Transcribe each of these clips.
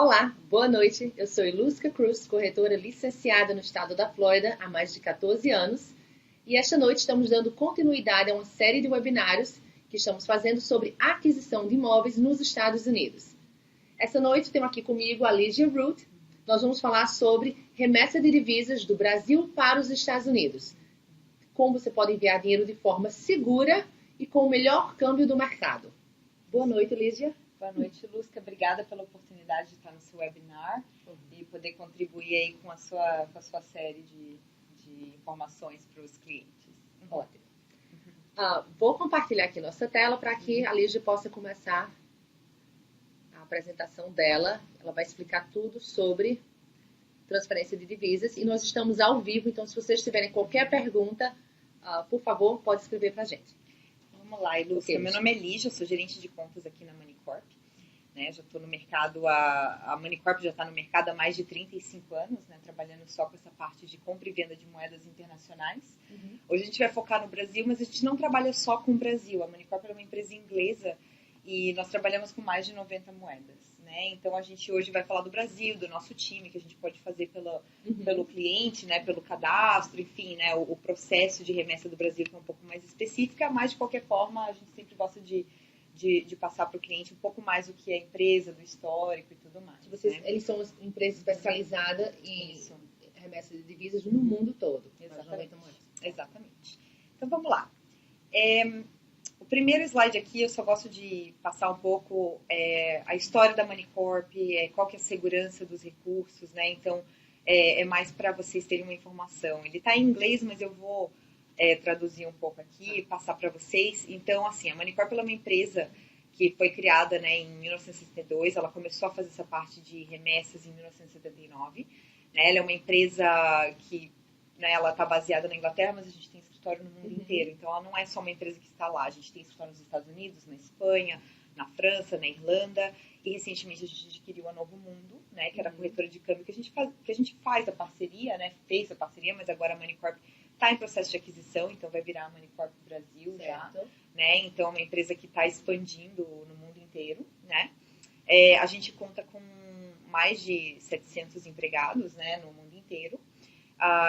Olá, boa noite. Eu sou Ilusca Cruz, corretora licenciada no estado da Flórida há mais de 14 anos. E esta noite estamos dando continuidade a uma série de webinários que estamos fazendo sobre aquisição de imóveis nos Estados Unidos. Essa noite tenho aqui comigo a Lígia Root. Nós vamos falar sobre remessa de divisas do Brasil para os Estados Unidos. Como você pode enviar dinheiro de forma segura e com o melhor câmbio do mercado. Boa noite, Lígia. Boa noite, Lusca. Obrigada pela oportunidade de estar no seu webinar e poder contribuir aí com a sua série de informações para os clientes. Ótimo. Vou compartilhar aqui nossa tela para que a Lígia possa começar a apresentação dela. Ela vai explicar tudo sobre transferência de divisas e nós estamos ao vivo, então se vocês tiverem qualquer pergunta, por favor, pode escrever para a gente. Vamos lá, Lusca. Okay, meu nome é Lígia, eu sou gerente de contas aqui na Manicorp. Né? Já estou no mercado, a Manicorp já está no mercado há mais de 35 anos, né? Trabalhando só com essa parte de compra e venda de moedas internacionais. Uhum. Hoje a gente vai focar no Brasil, mas a gente não trabalha só com o Brasil. A Manicorp é uma empresa inglesa e nós trabalhamos com mais de 90 moedas. Né? Então a gente hoje vai falar do Brasil, do nosso time, que a gente pode fazer pelo cliente, né? Pelo cadastro, enfim, né? o processo de remessa do Brasil, que é um pouco mais específica, mas de qualquer forma a gente sempre gosta de passar para o cliente um pouco mais do que a empresa, do histórico e tudo mais. Eles são uma empresa especializada em remessa de divisas no mundo todo. Exatamente. Então vamos lá. O primeiro slide aqui, eu só gosto de passar um pouco a história da Manicorp, qual que é a segurança dos recursos, né? Então, é mais para vocês terem uma informação. Ele está em inglês, mas eu vou traduzir um pouco aqui, passar para vocês. Então, assim, a Manicorp é uma empresa que foi criada, né, em 1962. Ela começou a fazer essa parte de remessas em 1979. Né? Ela é uma empresa que... Né, ela está baseada na Inglaterra, mas a gente tem escritório no mundo inteiro. Então, ela não é só uma empresa que está lá. A gente tem escritório nos Estados Unidos, na Espanha, na França, na Irlanda. E, recentemente, a gente adquiriu a Novo Mundo, né, que era a corretora de câmbio que a gente faz a parceria, né, fez a parceria, mas agora a Manicorp está em processo de aquisição, então vai virar a Manicorp Brasil já. Né? Então, é uma empresa que está expandindo no mundo inteiro. Né? A gente conta com mais de 700 empregados, né, no mundo inteiro.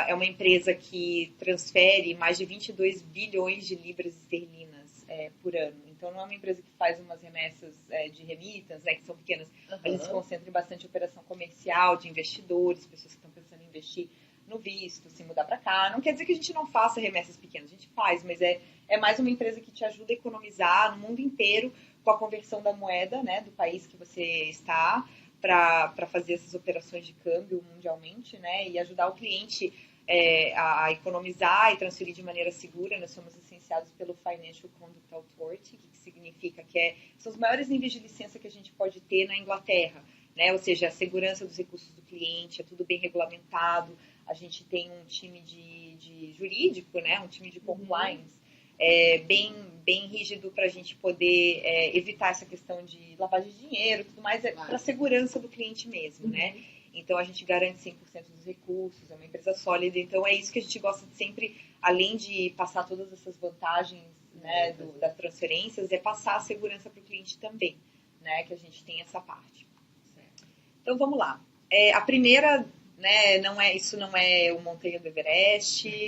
É uma empresa que transfere mais de 22 bilhões de libras esterlinas por ano. Então, não é uma empresa que faz umas remessas de remittance, né, que são pequenas. A gente se concentra em bastante operação comercial, de investidores, pessoas que estão pensando em investir no visto, se mudar para cá. Não quer dizer que a gente não faça remessas pequenas, a gente faz, mas é mais uma empresa que te ajuda a economizar no mundo inteiro com a conversão da moeda, né, do país que você está, para fazer essas operações de câmbio mundialmente, né, e ajudar o cliente a economizar e transferir de maneira segura. Nós somos licenciados pelo Financial Conduct Authority, que significa que são os maiores níveis de licença que a gente pode ter na Inglaterra, né, ou seja, a segurança dos recursos do cliente, é tudo bem regulamentado. A gente tem um time de jurídico, né, um time de compliance, bem rígido para a gente poder evitar essa questão de lavagem de dinheiro e tudo mais, para a segurança do cliente mesmo, né? Então, a gente garante 100% dos recursos, é uma empresa sólida. Então, é isso que a gente gosta de sempre, além de passar todas essas vantagens, né, das transferências, é passar a segurança para o cliente também, né, que a gente tem essa parte. Então, vamos lá. A primeira, né, isso não é o Montanha do Everest,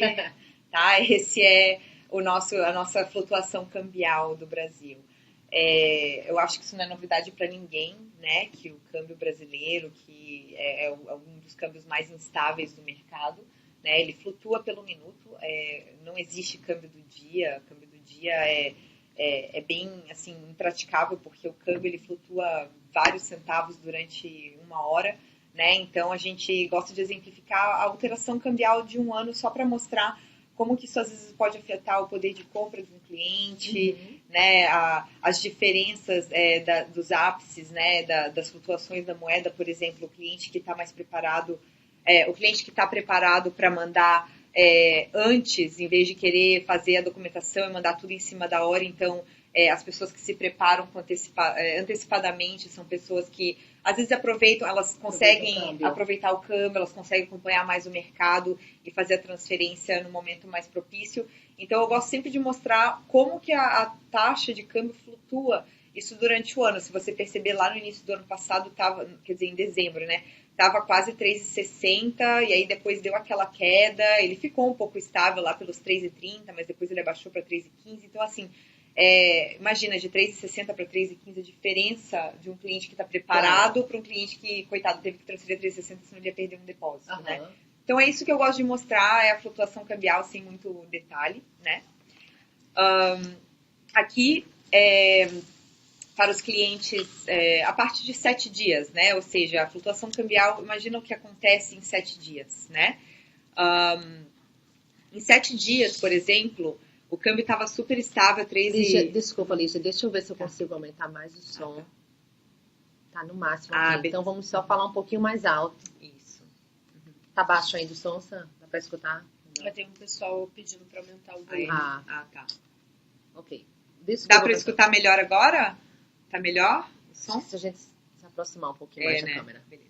tá? Esse é a nossa flutuação cambial do Brasil. Eu acho que isso não é novidade para ninguém, né? Que o câmbio brasileiro, que é um dos câmbios mais instáveis do mercado, né? Ele flutua pelo minuto, não existe câmbio do dia. Câmbio do dia é bem assim, impraticável, porque o câmbio ele flutua vários centavos durante uma hora. Né? Então, a gente gosta de exemplificar a alteração cambial de um ano só para mostrar como que isso às vezes pode afetar o poder de compra de um cliente, né? As diferenças dos ápices, né? Das flutuações da moeda, por exemplo, o cliente que está mais preparado, o cliente que está preparado para mandar antes, em vez de querer fazer a documentação e mandar tudo em cima da hora. Então, as pessoas que se preparam antecipadamente são pessoas que às vezes aproveitam, elas conseguem aproveitar o câmbio, elas conseguem acompanhar mais o mercado e fazer a transferência no momento mais propício. Então, eu gosto sempre de mostrar como que a taxa de câmbio flutua Isso durante o ano. Se você perceber, lá no início do ano passado, tava, quer dizer, em dezembro, né? Tava quase 3,60 e aí depois deu aquela queda. Ele ficou um pouco estável lá pelos 3,30, mas depois ele abaixou para 3,15. Então, assim, imagina, de 3,60 para 3,15 a diferença de um cliente que está preparado para um cliente que, coitado, teve que transferir a 3,60, senão ele ia perder um depósito, né? Então, é isso que eu gosto de mostrar, é a flutuação cambial sem muito detalhe, né? Aqui, para os clientes, a partir de 7 dias, né? Ou seja, a flutuação cambial, imagina o que acontece em 7 dias, né? Em 7 dias, por exemplo, o câmbio estava super estável, Desculpa, Lígia, deixa eu ver se eu consigo aumentar mais o som. Tá no máximo aqui, então vamos só falar um pouquinho mais alto. Isso. Tá baixo ainda o som, Sam? Dá pra escutar? Já tem um pessoal pedindo pra aumentar o volume. Tá. Ok. Desculpa, dá pra escutar melhor agora? Tá melhor o som? Se a gente se aproximar um pouquinho mais da câmera. Beleza.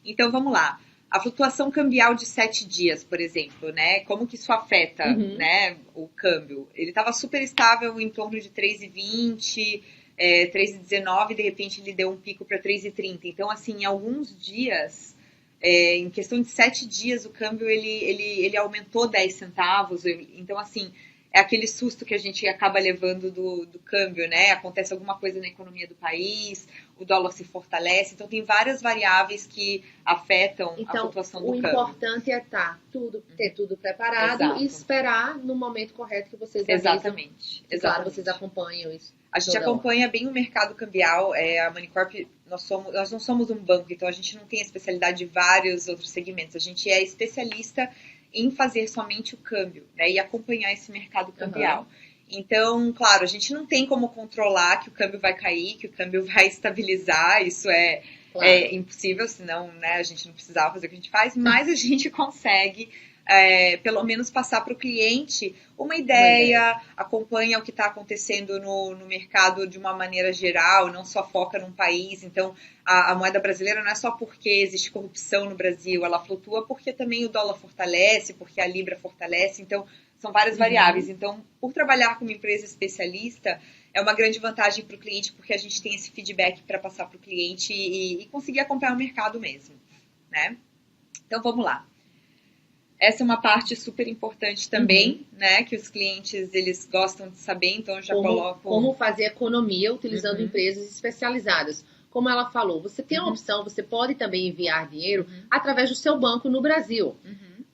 Então, vamos lá. A flutuação cambial de 7 dias, por exemplo, né? Como que isso afeta, né, o câmbio? Ele estava super estável em torno de 3,20, 3,19, de repente ele deu um pico para 3,30. Então, assim, em alguns dias, em questão de 7 dias, o câmbio ele aumentou 10 centavos. Então, assim, é aquele susto que a gente acaba levando do câmbio, né? Acontece alguma coisa na economia do país, o dólar se fortalece. Então, tem várias variáveis que afetam a flutuação do câmbio. O importante é ter tudo preparado e esperar no momento correto que vocês avisam. Exatamente. Claro, vocês acompanham isso. A gente acompanha bem o mercado cambial. A Manicorp, nós não somos um banco, então a gente não tem a especialidade de vários outros segmentos. A gente é especialista em fazer somente o câmbio, né, e acompanhar esse mercado cambial. Então, claro, a gente não tem como controlar que o câmbio vai cair, que o câmbio vai estabilizar, isso é impossível, senão, né, a gente não precisava fazer o que a gente faz, mas a gente consegue, pelo menos, passar para o cliente uma ideia, acompanha o que está acontecendo no mercado de uma maneira geral, não só foca num país. Então, a moeda brasileira não é só porque existe corrupção no Brasil, ela flutua porque também o dólar fortalece, porque a libra fortalece, então são várias variáveis. Então, por trabalhar com uma empresa especialista, é uma grande vantagem para o cliente, porque a gente tem esse feedback para passar para o cliente e conseguir acompanhar o mercado mesmo, né? Então, vamos lá. Essa é uma parte super importante também, né? Que os clientes, eles gostam de saber, então eu já coloco... Como fazer economia utilizando empresas especializadas. Como ela falou, você tem a opção, você pode também enviar dinheiro através do seu banco no Brasil.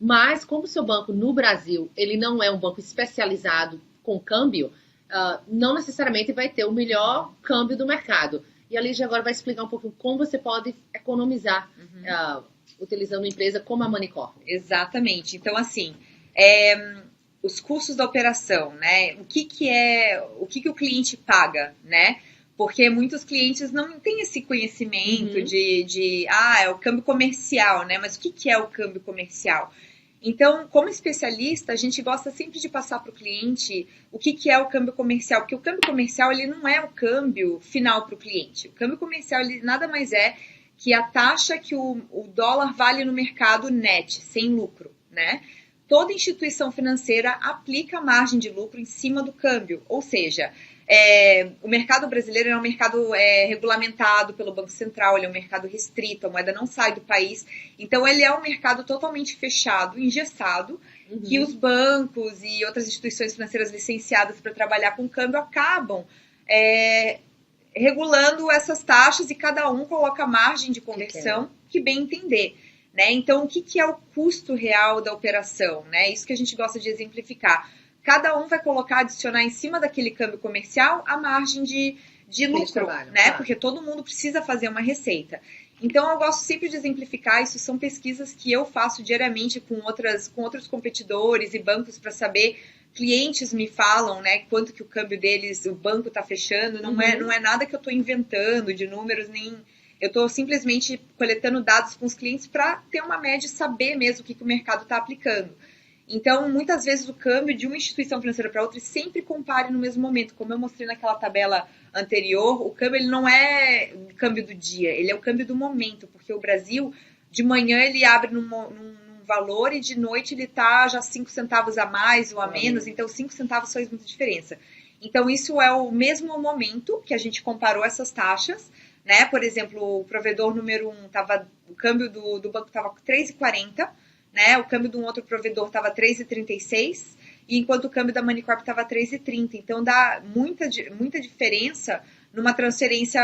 Mas, como o seu banco no Brasil, ele não é um banco especializado com câmbio, não necessariamente vai ter o melhor câmbio do mercado. E a Lígia agora vai explicar um pouco como você pode economizar utilizando uma empresa como a Manicorp. Exatamente. Então, assim, os custos da operação, né? O que o cliente paga, né? Porque muitos clientes não têm esse conhecimento é o câmbio comercial, né? Mas o que é o câmbio comercial? Então, como especialista, a gente gosta sempre de passar para o cliente o que é o câmbio comercial, porque o câmbio comercial ele não é o câmbio final para o cliente. O câmbio comercial ele nada mais é que a taxa que o dólar vale no mercado net, sem lucro, né? Toda instituição financeira aplica a margem de lucro em cima do câmbio, ou seja, o mercado brasileiro é um mercado regulamentado pelo Banco Central, ele é um mercado restrito, a moeda não sai do país, então ele é um mercado totalmente fechado, engessado, que os bancos e outras instituições financeiras licenciadas para trabalhar com câmbio acabam regulando essas taxas e cada um coloca a margem de conversão que bem entender. Né? Então, o que é o custo real da operação? Né? Isso que a gente gosta de exemplificar. Cada um vai colocar, adicionar em cima daquele câmbio comercial a margem de lucro, né? Claro. Porque todo mundo precisa fazer uma receita. Então, eu gosto sempre de exemplificar, isso são pesquisas que eu faço diariamente com outros competidores e bancos para saber. Clientes me falam, né, quanto que o câmbio deles, o banco está fechando, não é nada que eu estou inventando de números, nem... Eu estou simplesmente coletando dados com os clientes para ter uma média e saber mesmo o que o mercado está aplicando. Então, muitas vezes o câmbio de uma instituição financeira para outra sempre compare no mesmo momento. Como eu mostrei naquela tabela anterior, o câmbio ele não é o câmbio do dia, ele é o câmbio do momento, porque o Brasil, de manhã ele abre num valor e de noite ele está já 5 centavos a mais ou a menos, então 5 centavos faz muita diferença. Então, isso é o mesmo momento que a gente comparou essas taxas, né? Por exemplo, o provedor número 1, o câmbio do banco estava 3,40, né? O câmbio de um outro provedor estava 3,36, e enquanto o câmbio da Moneycorp estava 3,30. Então, dá muita diferença numa transferência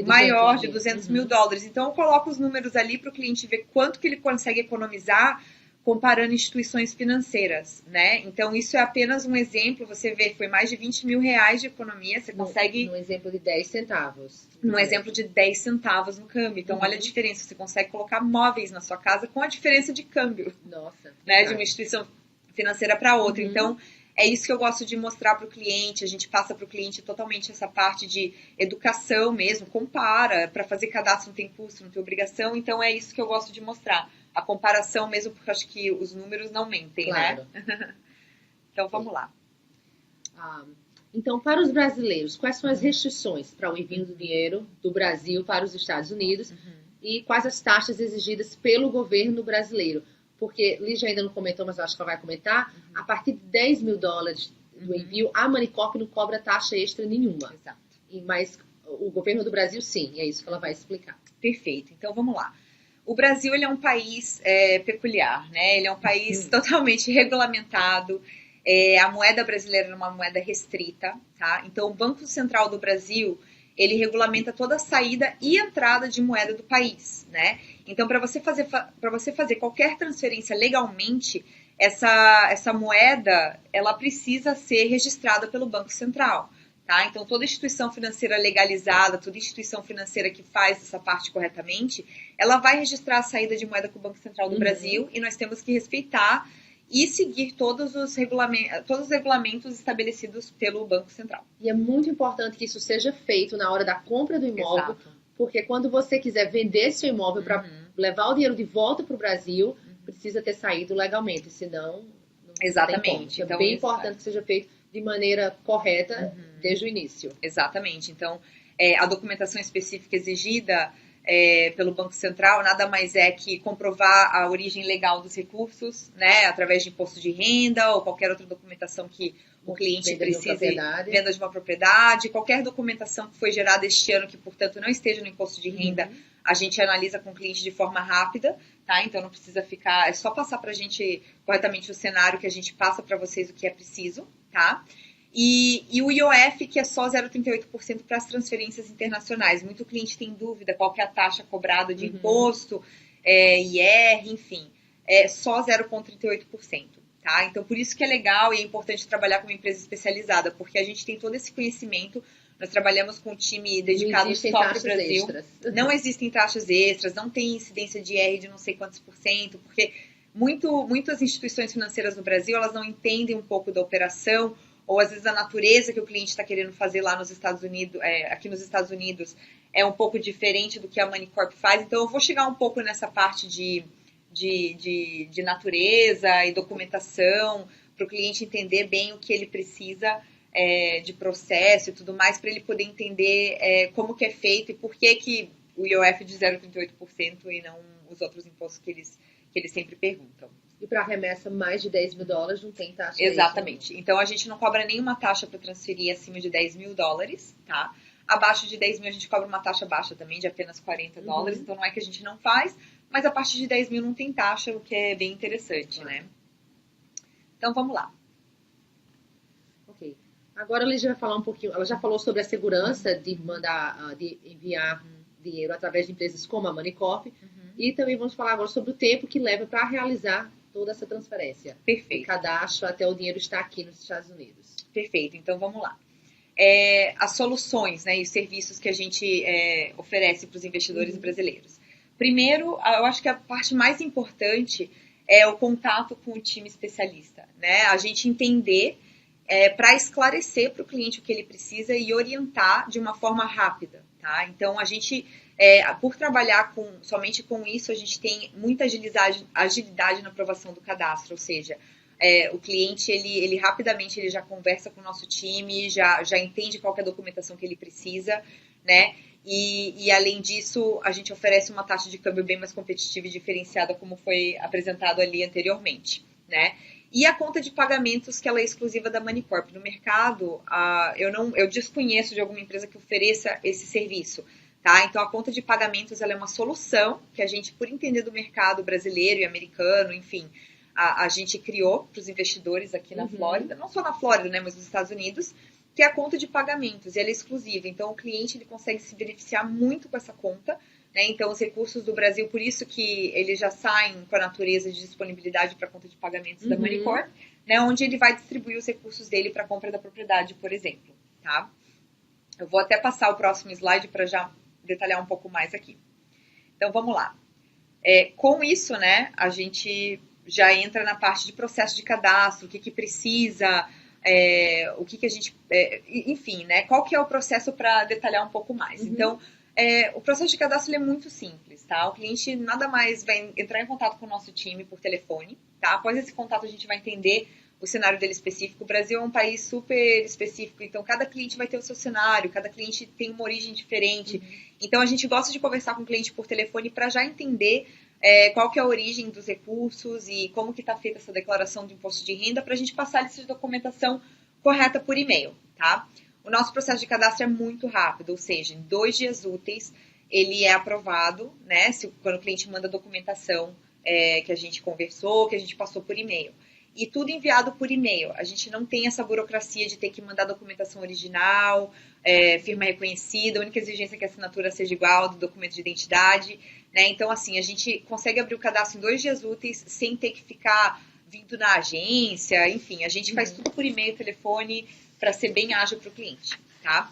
maior de 200 mil dólares. Então, eu coloco os números ali para o cliente ver quanto que ele consegue economizar comparando instituições financeiras, né? Então, isso é apenas um exemplo. Você vê, foi mais de 20 mil reais de economia. Você consegue... Num exemplo de 10 centavos. Num exemplo de 10 centavos no câmbio. Então, olha a diferença. Você consegue colocar móveis na sua casa com a diferença de câmbio. Nossa. Né? De uma instituição financeira para outra. Então, é isso que eu gosto de mostrar para o cliente. A gente passa para o cliente totalmente essa parte de educação mesmo. Compara. Para fazer cadastro não tem custo, não tem obrigação. Então, é isso que eu gosto de mostrar. A comparação mesmo, porque eu acho que os números não mentem, claro, né? Então, vamos lá. Então, para os brasileiros, quais são as restrições para o envio do dinheiro do Brasil para os Estados Unidos e quais as taxas exigidas pelo governo brasileiro? Porque Lígia ainda não comentou, mas eu acho que ela vai comentar, a partir de 10 mil dólares do envio, a Moneycorp não cobra taxa extra nenhuma. Exato. Mas o governo do Brasil, sim, é isso que ela vai explicar. Perfeito. Então, vamos lá. O Brasil, ele é um país peculiar, né? Ele é um país totalmente regulamentado. A moeda brasileira é uma moeda restrita, tá? Então, o Banco Central do Brasil, ele regulamenta toda a saída e entrada de moeda do país, né? Então, para você fazer qualquer transferência legalmente, essa moeda, ela precisa ser registrada pelo Banco Central. Tá? Então, toda instituição financeira legalizada, toda instituição financeira que faz essa parte corretamente, ela vai registrar a saída de moeda com o Banco Central do Brasil e nós temos que respeitar e seguir todos os regulamentos estabelecidos pelo Banco Central. E é muito importante que isso seja feito na hora da compra do imóvel, porque quando você quiser vender seu imóvel para levar o dinheiro de volta para o Brasil, precisa ter saído legalmente, senão não Exatamente. tem como. Então, é bem importante que seja feito de maneira correta desde o início. Exatamente. Então, a documentação específica exigida pelo Banco Central nada mais é que comprovar a origem legal dos recursos, né, através de imposto de renda ou qualquer outra documentação que o cliente precise, venda de uma propriedade, qualquer documentação que foi gerada este ano que, portanto, não esteja no imposto de renda, a gente analisa com o cliente de forma rápida, tá? Então, não precisa ficar... É só passar para a gente corretamente o cenário que a gente passa para vocês o que é preciso, tá? E o IOF, que é só 0,38% para as transferências internacionais. Muito cliente tem dúvida qual que é a taxa cobrada de imposto, IR, enfim. É só 0,38%. Tá? Então, por isso que é legal e é importante trabalhar com uma empresa especializada, porque a gente tem todo esse conhecimento. Nós trabalhamos com um time dedicado só para o Brasil. Não existem taxas extras, não tem incidência de IR de não sei quantos por cento, porque muitas instituições financeiras no Brasil, elas não entendem um pouco da operação, ou às vezes a natureza que o cliente está querendo fazer lá nos Estados Unidos, aqui nos Estados Unidos, é um pouco diferente do que a Moneycorp faz. Então, eu vou chegar um pouco nessa parte de natureza e documentação, para o cliente entender bem o que ele precisa de processo e tudo mais, para ele poder entender como que é feito e por que o IOF de 0,38% e não os outros impostos que eles sempre perguntam. E para remessa mais de 10 mil dólares não tem taxa. Exatamente. Então, a gente não cobra nenhuma taxa para transferir acima de 10 mil dólares, tá? Abaixo de 10 mil a gente cobra uma taxa baixa também, de apenas 40 dólares. Então, não é que a gente não faz, mas a partir de 10 mil não tem taxa, o que é bem interessante, né? Então, vamos lá. Ok. Agora a Lígia vai falar um pouquinho, ela já falou sobre a segurança de enviar dinheiro através de empresas como a Moneycorp, e também vamos falar agora sobre o tempo que leva para realizar toda essa transferência. Perfeito. Do cadastro até o dinheiro estar aqui nos Estados Unidos. Perfeito. Então, vamos lá. As soluções, né, e os serviços que a gente oferece para os investidores brasileiros. Primeiro, eu acho que a parte mais importante é o contato com o time especialista, né? A gente entender para esclarecer para o cliente o que ele precisa e orientar de uma forma rápida, tá? Então, a gente, por trabalhar somente com isso, a gente tem muita agilidade na aprovação do cadastro, ou seja, o cliente, ele rapidamente ele já conversa com o nosso time, já entende qual que é a documentação que ele precisa, né? E além disso, a gente oferece uma taxa de câmbio bem mais competitiva e diferenciada, como foi apresentado ali anteriormente, né? E a conta de pagamentos, que ela é exclusiva da Moneycorp. No mercado, eu desconheço de alguma empresa que ofereça esse serviço. Tá? Então, a conta de pagamentos ela é uma solução que a gente, por entender do mercado brasileiro e americano, enfim, a gente criou para os investidores aqui na Flórida, não só na Flórida, né, mas nos Estados Unidos, que é a conta de pagamentos, e ela é exclusiva. Então, o cliente ele consegue se beneficiar muito com essa conta, né? Então, os recursos do Brasil, por isso que eles já saem com a natureza de disponibilidade para a conta de pagamentos da Moneycorp, né? Onde ele vai distribuir os recursos dele para a compra da propriedade, por exemplo. Tá? Eu vou até passar o próximo slide para já detalhar um pouco mais aqui. Então, vamos lá. Com isso, né, a gente já entra na parte de processo de cadastro, o que precisa, o que a gente... enfim, né, qual que é o processo para detalhar um pouco mais. Então, o processo de cadastro é muito simples, tá? O cliente nada mais vai entrar em contato com o nosso time por telefone, tá? Após esse contato, a gente vai entender o cenário dele específico. O Brasil é um país super específico, então cada cliente vai ter o seu cenário, cada cliente tem uma origem diferente. Então, a gente gosta de conversar com o cliente por telefone para já entender qual que é a origem dos recursos e como que está feita essa declaração de imposto de renda para a gente passar a lista de documentação correta por e-mail, tá? O nosso processo de cadastro é muito rápido, ou seja, em 2 dias úteis ele é aprovado, né? Quando o cliente manda a documentação que a gente conversou, que a gente passou por e-mail. E tudo enviado por e-mail. A gente não tem essa burocracia de ter que mandar documentação original, firma reconhecida, a única exigência é que a assinatura seja igual do documento de identidade, né? Então, assim, a gente consegue abrir o cadastro em 2 dias úteis sem ter que ficar vindo na agência, enfim, a gente faz tudo por e-mail, telefone, para ser bem ágil para o cliente, tá?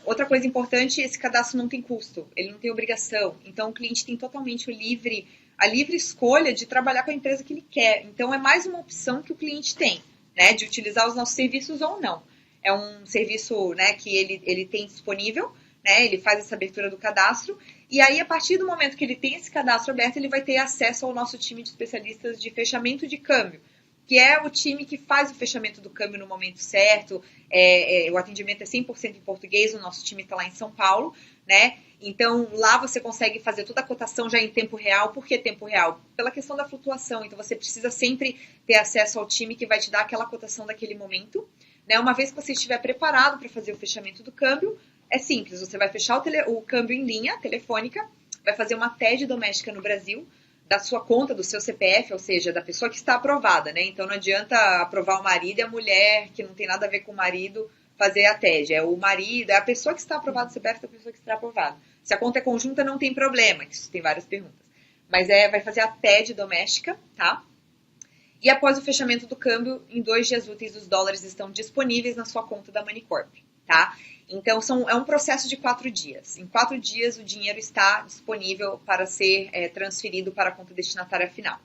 Outra coisa importante, esse cadastro não tem custo, ele não tem obrigação, então o cliente tem totalmente a livre escolha de trabalhar com a empresa que ele quer. Então, é mais uma opção que o cliente tem, né, de utilizar os nossos serviços ou não. É um serviço, né, que ele tem disponível, né, ele faz essa abertura do cadastro, e aí, a partir do momento que ele tem esse cadastro aberto, ele vai ter acesso ao nosso time de especialistas de fechamento de câmbio, que é o time que faz o fechamento do câmbio no momento certo. O atendimento é 100% em português, o nosso time está lá em São Paulo, né? Então, lá você consegue fazer toda a cotação já em tempo real. Por que tempo real? Pela questão da flutuação. Então, você precisa sempre ter acesso ao time que vai te dar aquela cotação daquele momento, né? Uma vez que você estiver preparado para fazer o fechamento do câmbio, é simples. Você vai fechar o câmbio em linha telefônica, vai fazer uma TED doméstica no Brasil, da sua conta, do seu CPF, ou seja, da pessoa que está aprovada, né? Então, não adianta aprovar o marido e a mulher, que não tem nada a ver com o marido, fazer a TED. É o marido, é a pessoa que está aprovada do CPF da pessoa que está aprovada. Se a conta é conjunta, não tem problema, que isso tem várias perguntas. Mas vai fazer a TED doméstica, tá? E após o fechamento do câmbio, em 2 dias úteis, os dólares estão disponíveis na sua conta da Moneycorp, tá? Então, é um processo de 4 dias. Em 4 dias, o dinheiro está disponível para ser transferido para a conta destinatária final.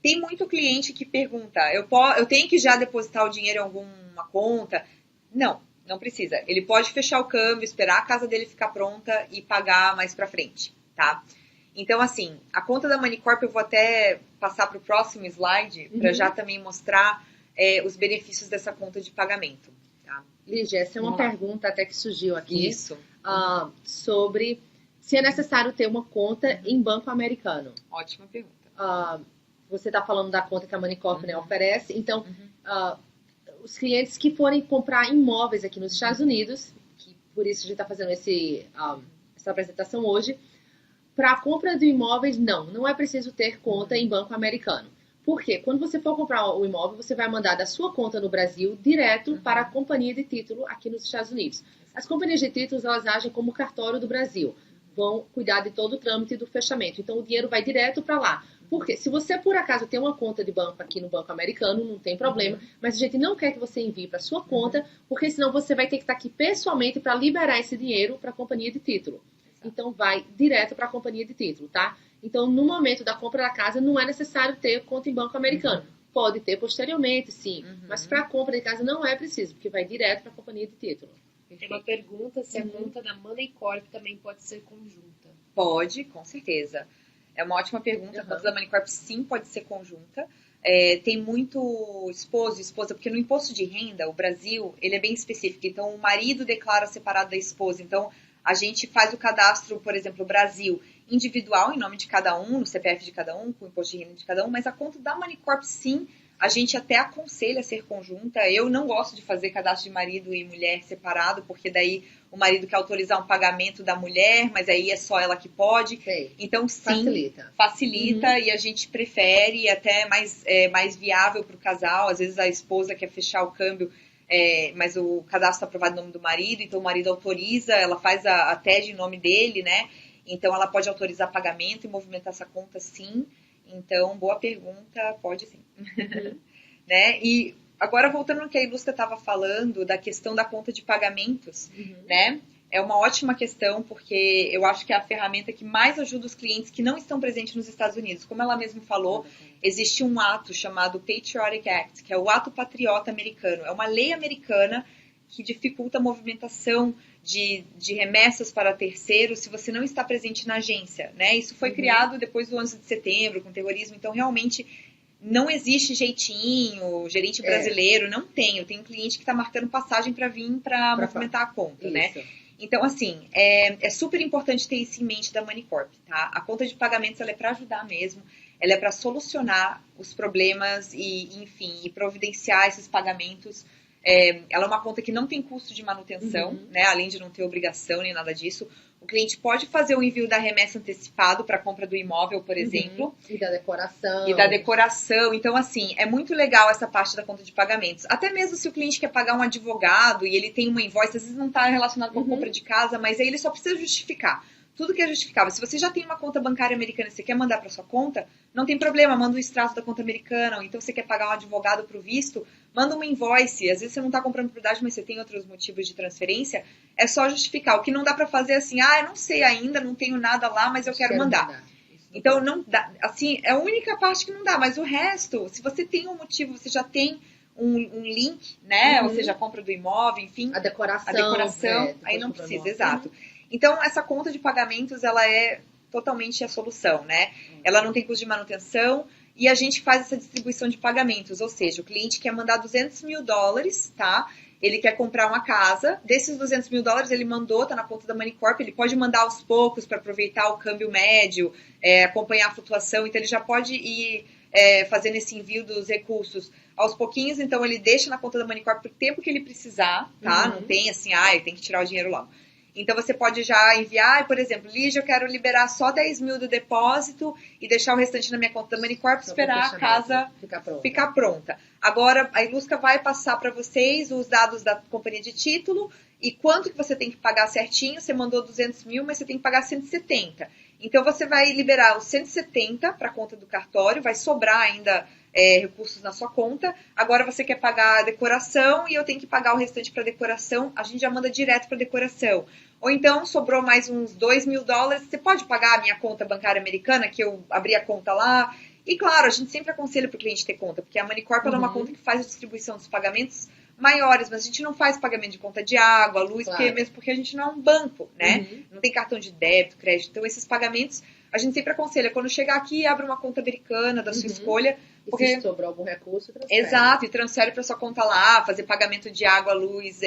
Tem muito cliente que pergunta, eu tenho que já depositar o dinheiro em alguma conta? Não, não precisa. Ele pode fechar o câmbio, esperar a casa dele ficar pronta e pagar mais para frente, tá? Então, assim, a conta da Moneycorp, eu vou até passar para o próximo slide, para já também mostrar os benefícios dessa conta de pagamento. Lígia, essa é uma pergunta até que surgiu aqui. Isso. Sobre se é necessário ter uma conta em banco americano. Ótima pergunta. Você está falando da conta que a Moneycorp, né, oferece. Então, os clientes que forem comprar imóveis aqui nos Estados Unidos, que por isso a gente está fazendo essa apresentação hoje, para a compra de imóveis, não é preciso ter conta em banco americano. Por quê? Quando você for comprar o imóvel, você vai mandar da sua conta no Brasil direto para a companhia de título aqui nos Estados Unidos. As companhias de títulos, elas agem como cartório do Brasil. Vão cuidar de todo o trâmite do fechamento. Então, o dinheiro vai direto para lá. Por quê? Se você, por acaso, tem uma conta de banco aqui no banco americano, não tem problema. Mas a gente não quer que você envie para a sua conta, porque senão você vai ter que estar aqui pessoalmente para liberar esse dinheiro para a companhia de título. Então, vai direto para a companhia de título, tá? Então, no momento da compra da casa, não é necessário ter conta em banco americano. Pode ter posteriormente, sim. Mas para a compra de casa não é preciso, porque vai direto para a companhia de título. Tem uma pergunta se a conta da Moneycorp também pode ser conjunta. Pode, com certeza. É uma ótima pergunta. A conta da Moneycorp, sim, pode ser conjunta. Tem muito esposo e esposa, porque no imposto de renda, o Brasil, ele é bem específico. Então, o marido declara separado da esposa. Então, a gente faz o cadastro, por exemplo, o Brasil, individual, em nome de cada um, no CPF de cada um, com o imposto de renda de cada um, mas a conta da Moneycorp, sim, A gente até aconselha ser conjunta. Eu não gosto de fazer cadastro de marido e mulher separado, porque daí o marido quer autorizar um pagamento da mulher, mas aí é só ela que pode. Sei. Então, sim, facilita e a gente prefere, até mais viável para o casal. Às vezes a esposa quer fechar o câmbio, mas o cadastro está aprovado em nome do marido, então o marido autoriza, ela faz a TED em nome dele, né? Então ela pode autorizar pagamento e movimentar essa conta, sim. Então, boa pergunta, pode sim. Né? E agora, voltando no que a Ilusca estava falando, da questão da conta de pagamentos, né? É uma ótima questão, porque eu acho que é a ferramenta que mais ajuda os clientes que não estão presentes nos Estados Unidos. Como ela mesma falou, existe um ato chamado Patriotic Act, que é o ato patriota americano. É uma lei americana que dificulta a movimentação de remessas para terceiros se você não está presente na agência, né? Isso foi criado depois do 11 de setembro, com terrorismo, então realmente não existe jeitinho, gerente brasileiro, não tem. Eu tenho um cliente que está marcando passagem para vir para movimentar a conta, né? Então, assim, é super importante ter isso em mente da Moneycorp, tá? A conta de pagamentos, ela é para ajudar mesmo, ela é para solucionar os problemas e, enfim, e providenciar esses pagamentos. Ela é uma conta que não tem custo de manutenção, né? Além de não ter obrigação nem nada disso. O cliente pode fazer o envio da remessa antecipado para a compra do imóvel, por exemplo. E da decoração. E da decoração. Então, assim, é muito legal essa parte da conta de pagamentos. Até mesmo se o cliente quer pagar um advogado e ele tem uma invoice, às vezes não está relacionado com a compra de casa, mas aí ele só precisa justificar. Tudo que é justificável. Se você já tem uma conta bancária americana e você quer mandar para sua conta, não tem problema, manda um extrato da conta americana, ou então você quer pagar um advogado para o visto, manda uma invoice. Às vezes você não está comprando propriedade, mas você tem outros motivos de transferência, é só justificar. O que não dá para fazer é assim, eu não sei ainda, não tenho nada lá, mas eu quero mandar. Então, não dá, assim, é a única parte que não dá, mas o resto, se você tem um motivo, você já tem um link, né, ou seja, a compra do imóvel, enfim. A decoração, aí não precisa, exato. Então, essa conta de pagamentos, ela é totalmente a solução, né? Ela não tem custo de manutenção e a gente faz essa distribuição de pagamentos. Ou seja, o cliente quer mandar $200 mil, tá? Ele quer comprar uma casa. Desses $200 mil, ele mandou, tá na conta da Moneycorp. Ele pode mandar aos poucos para aproveitar o câmbio médio, acompanhar a flutuação. Então, ele já pode ir fazendo esse envio dos recursos aos pouquinhos. Então, ele deixa na conta da Moneycorp por tempo que ele precisar, tá? Não tem assim, ele tem que tirar o dinheiro logo. Então, você pode já enviar, por exemplo, Lígia, eu quero liberar só 10 mil do depósito e deixar o restante na minha conta da Moneycorp, esperar a casa ficar pronta. Agora, a Ilusca vai passar para vocês os dados da companhia de título e quanto que você tem que pagar certinho. Você mandou 200 mil, mas você tem que pagar 170. Então, você vai liberar os 170 para a conta do cartório, vai sobrar ainda recursos na sua conta. Agora você quer pagar a decoração e eu tenho que pagar o restante para decoração, a gente já manda direto para decoração. Ou então sobrou mais uns $2 mil, você pode pagar a minha conta bancária americana, que eu abri a conta lá. E claro, a gente sempre aconselha para o cliente ter conta, porque a Moneycorp é uma conta que faz a distribuição dos pagamentos maiores, mas a gente não faz pagamento de conta de água, luz, mesmo porque a gente não é um banco, né? Não tem cartão de débito, crédito. Então esses pagamentos a gente sempre aconselha, quando chegar aqui, abre uma conta americana da sua escolha. Porque... E se sobrou algum recurso, transfere. Exato, e transfere para sua conta lá, fazer pagamento de água, luz,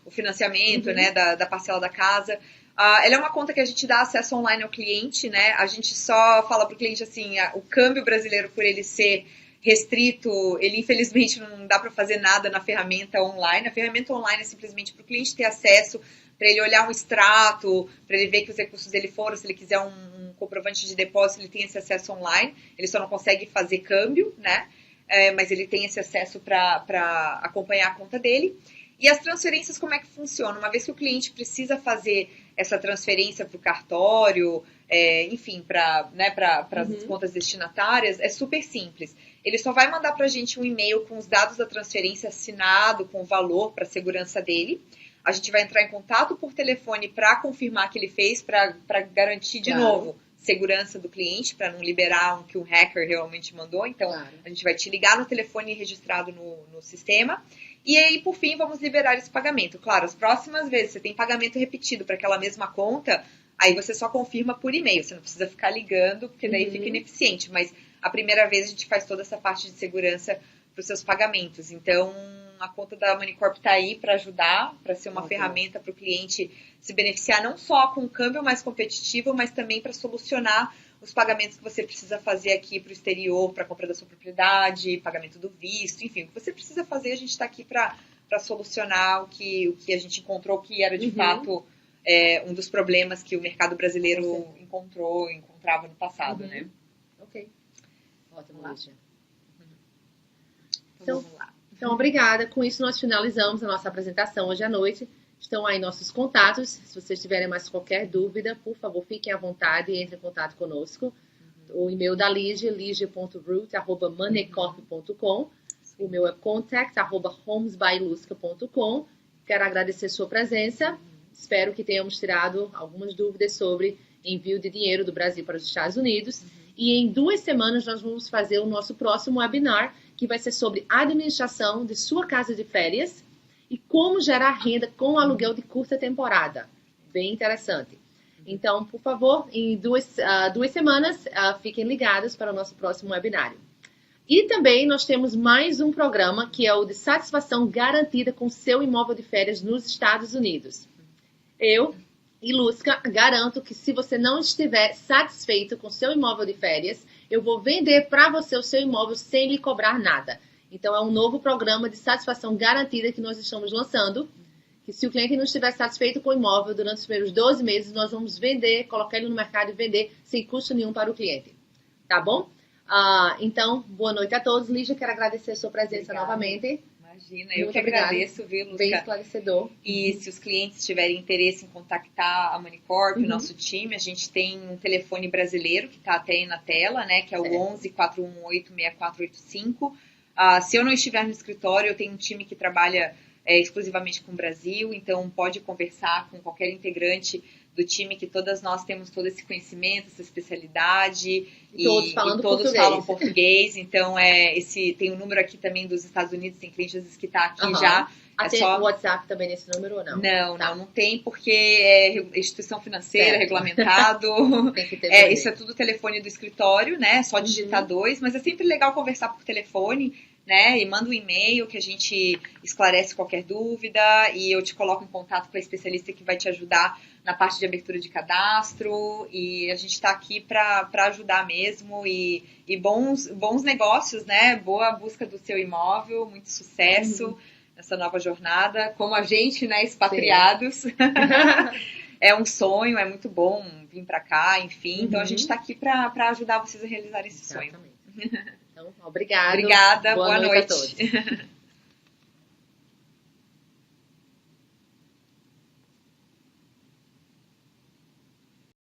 o financiamento, né, da parcela da casa. Ela é uma conta que a gente dá acesso online ao cliente, né? A gente só fala para o cliente assim, o câmbio brasileiro, por ele ser restrito, ele infelizmente não dá para fazer nada na ferramenta online. A ferramenta online é simplesmente para o cliente ter acesso, para ele olhar um extrato, para ele ver que os recursos dele foram, se ele quiser um comprovante de depósito, ele tem esse acesso online. Ele só não consegue fazer câmbio, né? Mas ele tem esse acesso para acompanhar a conta dele. E as transferências, como é que funciona? Uma vez que o cliente precisa fazer essa transferência para o cartório, enfim, para as contas destinatárias, é super simples. Ele só vai mandar para a gente um e-mail com os dados da transferência assinado, com o valor para a segurança dele. A gente vai entrar em contato por telefone para confirmar que ele fez, para garantir de novo segurança do cliente, para não liberar que um hacker realmente mandou. Então, a gente vai te ligar no telefone registrado no sistema. E aí, por fim, vamos liberar esse pagamento. Claro, as próximas vezes você tem pagamento repetido para aquela mesma conta, aí você só confirma por e-mail. Você não precisa ficar ligando, porque daí fica ineficiente. Mas a primeira vez a gente faz toda essa parte de segurança para os seus pagamentos. Então, a conta da Manicorp está aí para ajudar, para ser uma Ótimo. ferramenta para o cliente se beneficiar não só com um câmbio mais competitivo, mas também para solucionar os pagamentos que você precisa fazer aqui para o exterior, para a compra da sua propriedade, pagamento do visto, enfim, o que você precisa fazer, a gente está aqui para solucionar o que a gente encontrou que era de fato um dos problemas que o mercado brasileiro encontrava no passado, né? Ok. Ótimo, Vamos lá. Lígia. Então, vamos lá. Então, obrigada. Com isso, nós finalizamos a nossa apresentação hoje à noite. Estão aí nossos contatos. Se vocês tiverem mais qualquer dúvida, por favor, fiquem à vontade e entrem em contato conosco. O e-mail da Lígia, ligia.root@moneycorp.com. O meu é contact@homesbylusca.com. Quero agradecer sua presença. Espero que tenhamos tirado algumas dúvidas sobre envio de dinheiro do Brasil para os Estados Unidos. E em 2 semanas nós vamos fazer o nosso próximo webinar, que vai ser sobre administração de sua casa de férias e como gerar renda com aluguel de curta temporada. Bem interessante. Então, por favor, em 2 semanas, fiquem ligados para o nosso próximo webinário. E também nós temos mais um programa, que é o de satisfação garantida com seu imóvel de férias nos Estados Unidos. Eu e Lúcia garanto que se você não estiver satisfeito com seu imóvel de férias, eu vou vender para você o seu imóvel sem lhe cobrar nada. Então, é um novo programa de satisfação garantida que nós estamos lançando, que se o cliente não estiver satisfeito com o imóvel durante os primeiros 12 meses, nós vamos vender, colocar ele no mercado e vender sem custo nenhum para o cliente. Tá bom? Então, boa noite a todos. Lígia, quero agradecer a sua presença novamente. Imagina, eu que agradeço, viu, Lúcia? Bem esclarecedor. E se os clientes tiverem interesse em contactar a Manicorp, o nosso time, a gente tem um telefone brasileiro que está até aí na tela, né? Que é o 11-418-6485. Se eu não estiver no escritório, eu tenho um time que trabalha exclusivamente com o Brasil, então pode conversar com qualquer integrante do time, que todas nós temos todo esse conhecimento, essa especialidade, e todos falam português. Então, tem um número aqui também dos Estados Unidos, tem clientes que está aqui já. Tem o WhatsApp também nesse número ou não? Não tem, porque é instituição financeira, regulamentado. Tem que ter isso é tudo telefone do escritório, né? Só digitar 2, mas é sempre legal conversar por telefone, né? E manda um e-mail que a gente esclarece qualquer dúvida e eu te coloco em contato com a especialista que vai te ajudar na parte de abertura de cadastro, e a gente está aqui para ajudar mesmo, e bons negócios, né? Boa busca do seu imóvel, muito sucesso nessa nova jornada, como a gente, né, expatriados. É um sonho, é muito bom vir para cá, enfim. Então a gente está aqui para ajudar vocês a realizar esse sonho. Então, obrigada. Obrigada, boa noite a todos.